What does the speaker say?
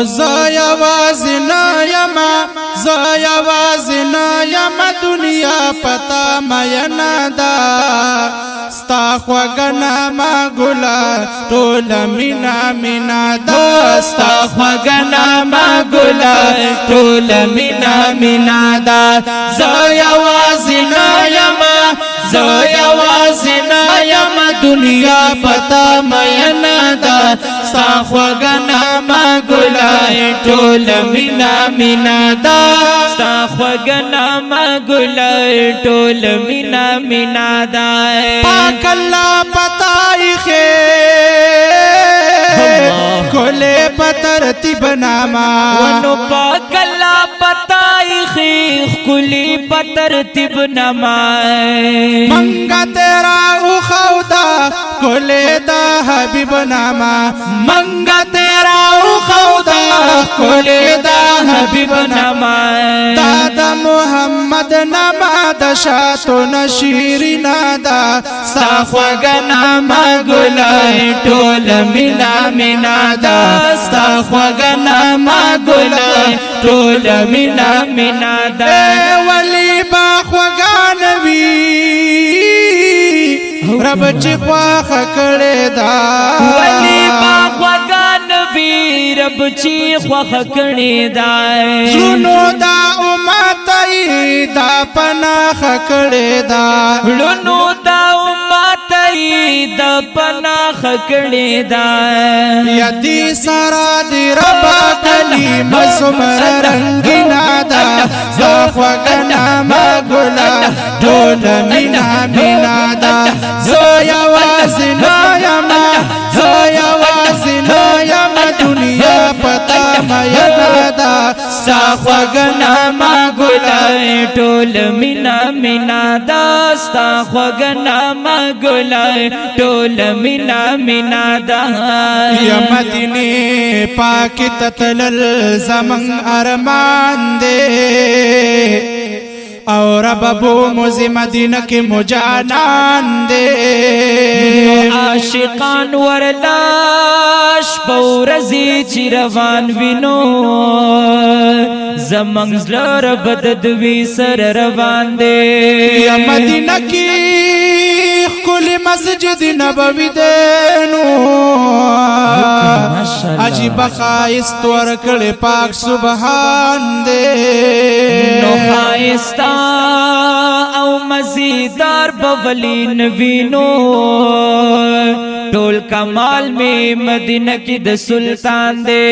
زایوازنا یما دنیا پتا مینا دا ستا خوگنا ما گلا ټول مینا مینا دا ستا خوگنا ما گلا ټول مینا مینا دا زایوازنا یما دنیا پتا مینا دا ستا خوگنا ما گلا ټول مینا مینا دا ستا خوگنا ما گلا ټول مینا مینا دا پاک اللہ پتائی کھولے پترتیب ناما ونو پاک اللہ پتائی خیخ کلی پترتیب ناما منگا تیرا اخودا کھولے دا حبیب ناما منگا تیرا اخودا کھولے دا حبیب ناما دادا محمد ناما دا شاتو نشیری نادا ستا خوگنا ما گلائے ٹول مینا مینا دا ستا خوگنا ما گلائے ٹول مینا مینا دا اے ولی با خوگانوی رب چی خواخ کڑے دا ولی با خوگانوی رب چی خواخ کڑے دا سنو دا امتائی دا پناخ کڑے دا لنو دا امتائی دا پناخ کڑے دا یدی سارا دی ربا کلیم سمر رنگینا دا زخوگنا مگولا ڈول مینا مینا دا زویوازنا یما دنیا پتا مینا دا ستا خوگنا ما گلائے ٹول مینا مینا دا ستا خوگنا ما گلائے ٹول مینا مینا دا یا مدینی پاک تتلل زمن ارمان دے اور ربو موزی مدینہ کی مجانان دے عاشقان ورلاش پورزی چی روان وینو زمانگ زلر بددوی سر روان دے یا مدینہ کی کلی مسجد نبوی دینو عجیب خائست ورکل پاک سبحان دے نو خائستا او مزیدار بولی نوینو ٹول کمال میں مدینہ کی د سلطان دے